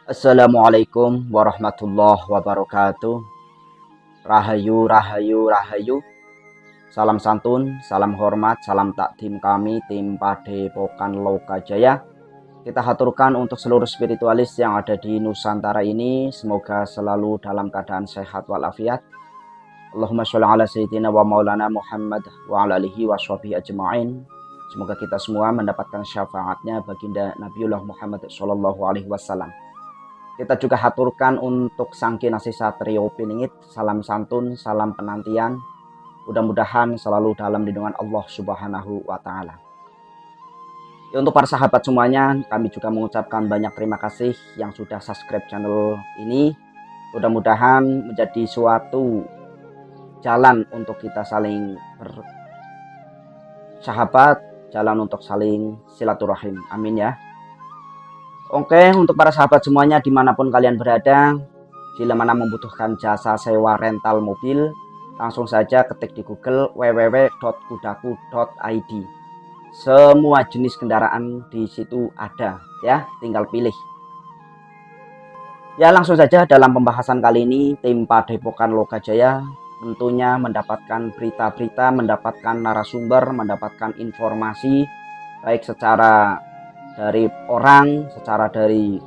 Assalamualaikum warahmatullahi wabarakatuh. Rahayu, rahayu, rahayu. Salam santun, salam hormat, salam takdim kami tim Padepokan Lokajaya. Kita haturkan untuk seluruh spiritualis yang ada di Nusantara ini. Semoga selalu dalam keadaan sehat walafiat. Allahumma sholli ala sayyidina wa maulana Muhammad wa ala alihi wa sahbihi ajma'in. Semoga kita semua mendapatkan syafaatnya baginda Nabiullah Muhammad sallallahu alaihi wasallam. Kita juga haturkan untuk Sang Kinasih Satrio Piningit, salam santun, salam penantian. Mudah-mudahan selalu dalam lindungan Allah Subhanahu wa Ta'ala. Ya, untuk para sahabat semuanya, kami juga mengucapkan banyak terima kasih yang sudah subscribe channel ini. Mudah-mudahan menjadi suatu jalan untuk kita saling bersahabat, jalan untuk saling silaturahim. Amin ya. Oke, untuk para sahabat semuanya dimanapun kalian berada, bila mana membutuhkan jasa sewa rental mobil, langsung saja ketik di Google www.kudaku.id. Semua jenis kendaraan di situ ada ya, tinggal pilih. Ya, langsung saja dalam pembahasan kali ini tim Padepokan Lokajaya tentunya mendapatkan berita-berita, mendapatkan narasumber, mendapatkan informasi baik secara dari orang, secara dari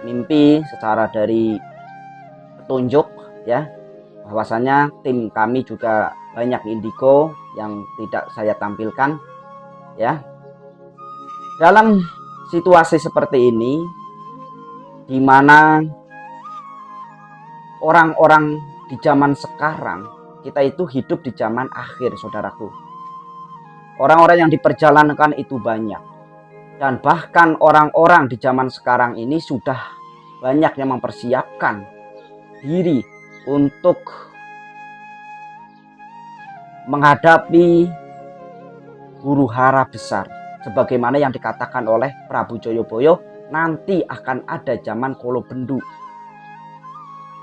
mimpi, secara dari petunjuk ya. Bahwasanya tim kami juga banyak indigo yang tidak saya tampilkan ya. Dalam situasi seperti ini di mana orang-orang di zaman sekarang, kita itu hidup di zaman akhir, saudaraku. Orang-orang yang diperjalankan itu banyak. Dan bahkan orang-orang di zaman sekarang ini sudah banyak yang mempersiapkan diri untuk menghadapi huru hara besar. Sebagaimana yang dikatakan oleh Prabu Joyoboyo, nanti akan ada zaman kolobendu.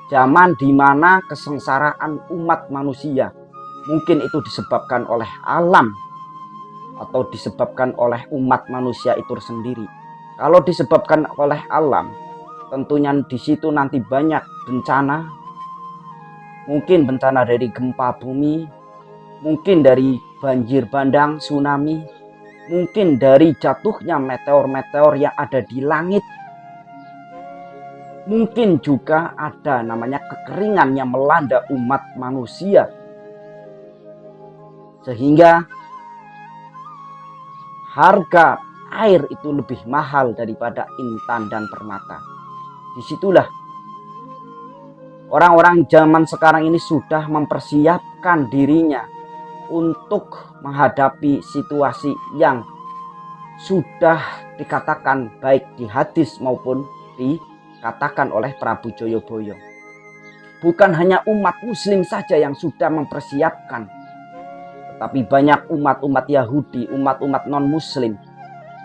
Zaman di mana kesengsaraan umat manusia mungkin itu disebabkan oleh alam atau disebabkan oleh umat manusia itu sendiri. Kalau disebabkan oleh alam, tentunya di situ nanti banyak bencana. Mungkin bencana dari gempa bumi, mungkin dari banjir bandang, tsunami, mungkin dari jatuhnya meteor-meteor yang ada di langit. Mungkin juga ada namanya kekeringan yang melanda umat manusia. Sehingga harga air itu lebih mahal daripada intan dan permata. Disitulah orang-orang zaman sekarang ini sudah mempersiapkan dirinya untuk menghadapi situasi yang sudah dikatakan baik di hadis maupun dikatakan oleh Prabu Joyoboyo. Bukan hanya umat muslim saja yang sudah mempersiapkan, tapi banyak umat-umat Yahudi, umat-umat non-muslim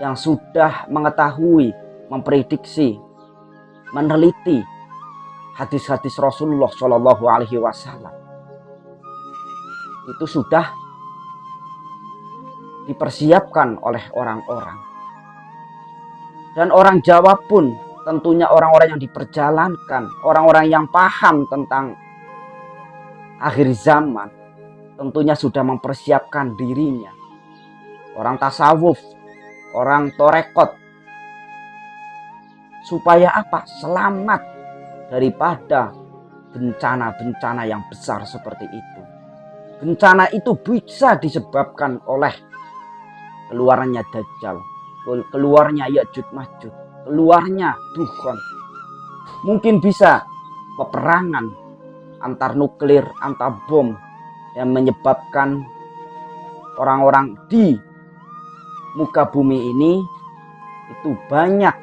yang sudah mengetahui, memprediksi, meneliti hadis-hadis Rasulullah Shallallahu Alaihi Wasallam. Itu sudah dipersiapkan oleh orang-orang. Dan orang Jawa pun tentunya orang-orang yang diperjalankan, orang-orang yang paham tentang akhir zaman, tentunya sudah mempersiapkan dirinya. Orang tasawuf, orang torekot. Supaya apa? Selamat daripada bencana-bencana yang besar seperti itu. Bencana itu bisa disebabkan oleh keluarnya Dajjal, keluarnya Ya'juj Ma'juj, keluarnya Dukhon. Mungkin bisa peperangan antar nuklir, antar bom, yang menyebabkan orang-orang di muka bumi ini itu banyak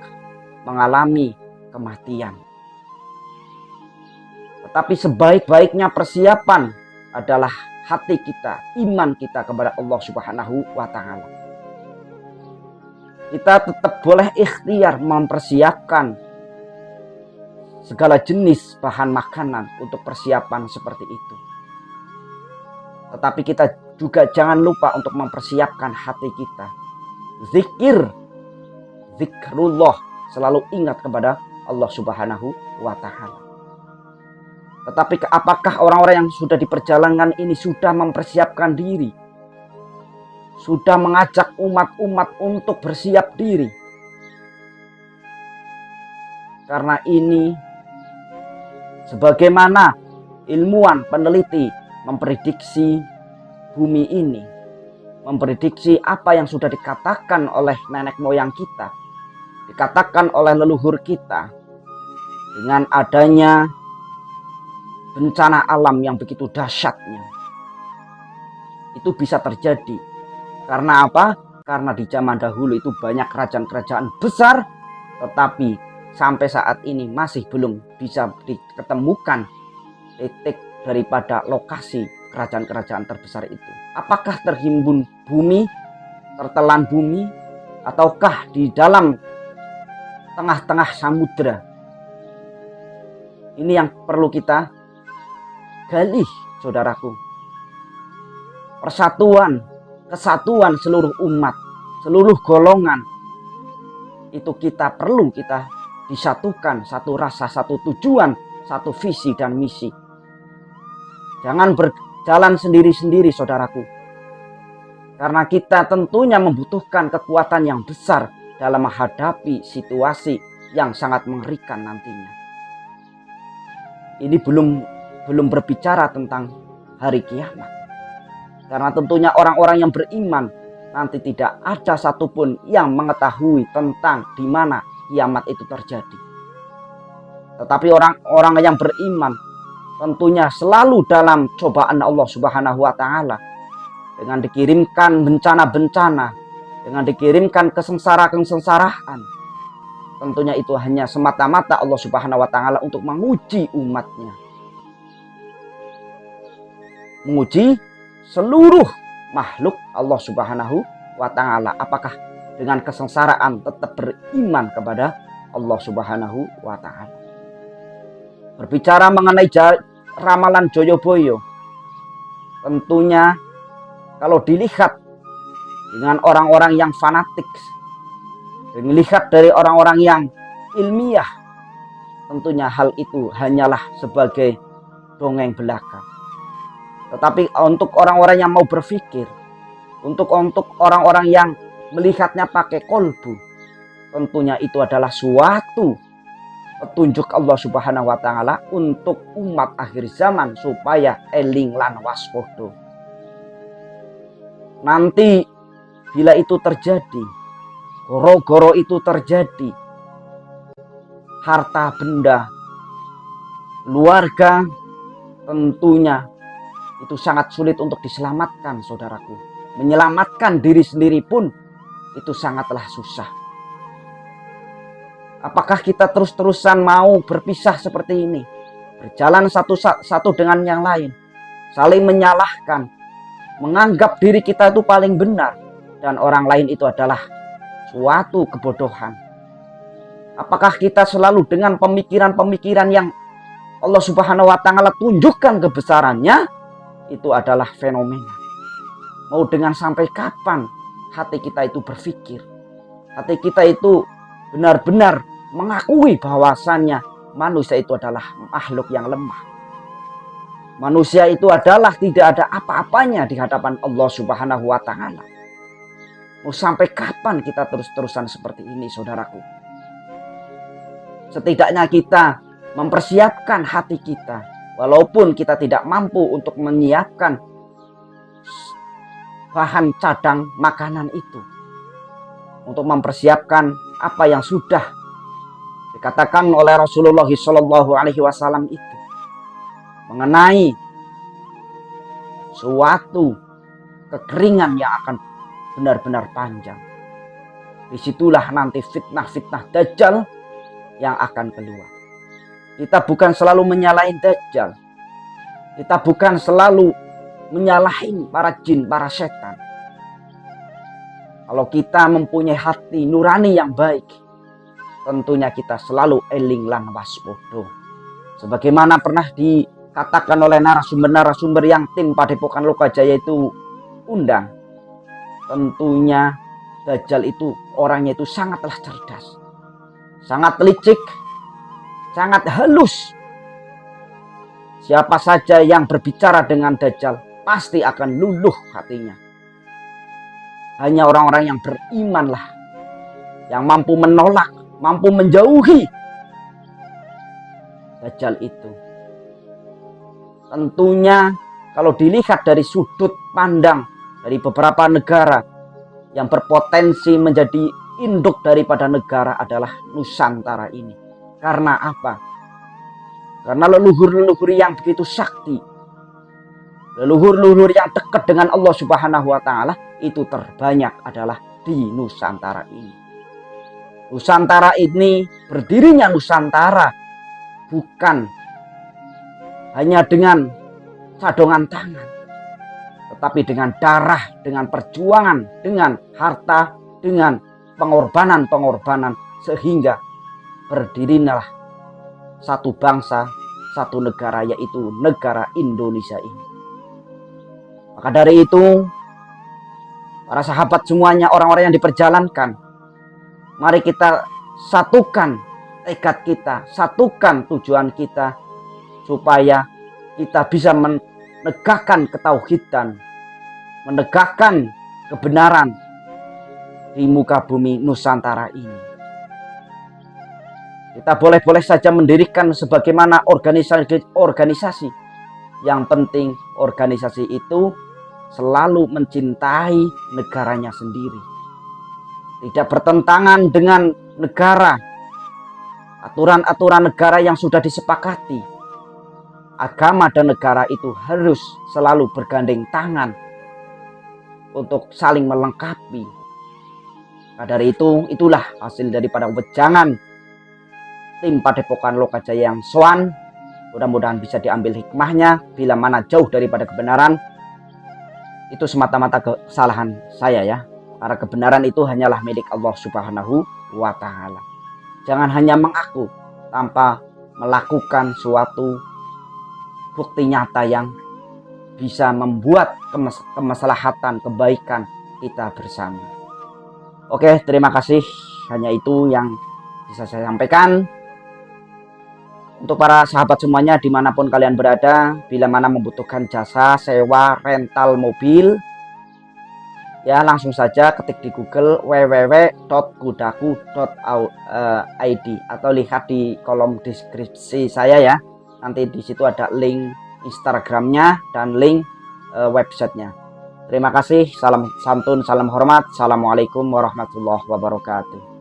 mengalami kematian. Tetapi sebaik-baiknya persiapan adalah hati kita, iman kita kepada Allah Subhanahu wa Ta'ala. Kita tetap boleh ikhtiar mempersiapkan segala jenis bahan makanan untuk persiapan seperti itu. Tetapi kita juga jangan lupa untuk mempersiapkan hati kita. Zikrullah, selalu ingat kepada Allah Subhanahu wa Ta'ala. Tetapi apakah orang-orang yang sudah di perjalanan ini sudah mempersiapkan diri? Sudah mengajak umat-umat untuk bersiap diri? Karena ini, sebagaimana ilmuwan peneliti memprediksi bumi ini, memprediksi apa yang sudah dikatakan oleh nenek moyang kita, dikatakan oleh leluhur kita, dengan adanya bencana alam yang begitu dahsyatnya, itu bisa terjadi. Karena apa? Karena di zaman dahulu itu banyak kerajaan-kerajaan besar, tetapi sampai saat ini masih belum bisa diketemukan titik daripada lokasi kerajaan-kerajaan terbesar itu. Apakah terhimpun bumi, tertelan bumi, ataukah di dalam tengah-tengah samudera? Ini yang perlu kita gali, saudaraku. Persatuan, kesatuan seluruh umat, seluruh golongan, itu kita perlu kita disatukan, satu rasa, satu tujuan, satu visi dan misi. Jangan berjalan sendiri-sendiri, saudaraku. Karena kita tentunya membutuhkan kekuatan yang besar dalam menghadapi situasi yang sangat mengerikan nantinya. Ini belum berbicara tentang hari kiamat. Karena tentunya orang-orang yang beriman nanti tidak ada satupun yang mengetahui tentang di mana kiamat itu terjadi. Tetapi orang-orang yang beriman tentunya selalu dalam cobaan Allah Subhanahu wa Ta'ala. Dengan dikirimkan bencana-bencana, dengan dikirimkan kesengsaraan, tentunya itu hanya semata-mata Allah Subhanahu wa Ta'ala untuk menguji umatnya. Menguji seluruh makhluk Allah Subhanahu wa Ta'ala. Apakah dengan kesengsaraan tetap beriman kepada Allah Subhanahu wa Ta'ala. Berbicara mengenai ramalan Joyoboyo, tentunya kalau dilihat dengan orang-orang yang fanatik, dilihat dari orang-orang yang ilmiah, tentunya hal itu hanyalah sebagai dongeng belaka. Tetapi untuk orang-orang yang mau berpikir, untuk orang-orang yang melihatnya pakai kolbu, tentunya itu adalah suatu petunjuk Allah Subhanahu wa Ta'ala untuk umat akhir zaman supaya eling lan waspada. Nanti bila itu terjadi, goro-goro itu terjadi, harta benda, keluarga, tentunya itu sangat sulit untuk diselamatkan, saudaraku. Menyelamatkan diri sendiri pun itu sangatlah susah. Apakah kita terus-terusan mau berpisah seperti ini? Berjalan satu dengan yang lain. Saling menyalahkan. Menganggap diri kita itu paling benar. Dan orang lain itu adalah suatu kebodohan. Apakah kita selalu dengan pemikiran-pemikiran yang Allah Subhanahu wa Ta'ala tunjukkan kebesarannya? Itu adalah fenomena. Mau dengan sampai kapan hati kita itu berpikir? Hati kita itu benar-benar mengakui bahwasannya manusia itu adalah makhluk yang lemah. Manusia itu adalah tidak ada apa-apanya di hadapan Allah Subhanahu wa Ta'ala. Mau sampai kapan kita terus-terusan seperti ini, saudaraku? Setidaknya kita mempersiapkan hati kita. Walaupun kita tidak mampu untuk menyiapkan bahan cadang makanan itu. Untuk mempersiapkan apa yang sudah dikatakan oleh Rasulullah SAW itu. Mengenai suatu kekeringan yang akan benar-benar panjang. Disitulah nanti fitnah-fitnah Dajjal yang akan keluar. Kita bukan selalu menyalahin Dajjal. Kita bukan selalu menyalahin para jin, para setan. Kalau kita mempunyai hati nurani yang baik, tentunya kita selalu eling lan waspada. Sebagaimana pernah dikatakan oleh narasumber-narasumber yang tim Padepokan Lokajaya itu undang. Tentunya Dajjal itu orangnya itu sangatlah cerdas. Sangat licik. sangat halus. Siapa saja yang berbicara dengan Dajjal pasti akan luluh hatinya. Hanya orang-orang yang berimanlah yang mampu menolak, mampu menjauhi Dajjal itu. Tentunya kalau dilihat dari sudut pandang dari beberapa negara yang berpotensi menjadi induk daripada negara adalah Nusantara ini. Karena apa? Karena leluhur-leluhur yang begitu sakti, leluhur-leluhur yang dekat dengan Allah Subhanahu wa Ta'ala, itu terbanyak adalah di Nusantara ini. Nusantara ini, berdirinya Nusantara bukan hanya dengan sadongan tangan, tetapi dengan darah, dengan perjuangan, dengan harta, dengan pengorbanan-pengorbanan, sehingga berdirilah satu bangsa, satu negara, yaitu negara Indonesia ini. Maka dari itu, para sahabat semuanya, orang-orang yang diperjalankan, mari kita satukan tekad kita, satukan tujuan kita, supaya kita bisa menegakkan ketauhidan, menegakkan kebenaran di muka bumi Nusantara ini. Kita boleh-boleh saja mendirikan sebagaimana organisasi. Yang penting organisasi itu selalu mencintai negaranya sendiri. Tidak bertentangan dengan negara, aturan-aturan negara yang sudah disepakati. Agama dan negara itu harus selalu bergandeng tangan untuk saling melengkapi. Nah, dari itu, itulah hasil daripada wejangan tim Padepokan Lokajaya yang soan. Mudah-mudahan bisa diambil hikmahnya. Bila mana jauh daripada kebenaran, itu semata-mata kesalahan saya ya. Karena kebenaran itu hanyalah milik Allah Subhanahu wa Ta'ala. Jangan hanya mengaku tanpa melakukan suatu bukti nyata yang bisa membuat kemaslahatan, kebaikan kita bersama. Oke, terima kasih. Hanya itu yang bisa saya sampaikan. Untuk para sahabat semuanya dimanapun kalian berada, bila mana membutuhkan jasa sewa rental mobil, ya langsung saja ketik di Google www.kudaku.id atau lihat di kolom deskripsi saya ya. Nanti di situ ada link Instagramnya dan link websitenya. Terima kasih, salam santun, salam hormat. Assalamualaikum warahmatullahi wabarakatuh.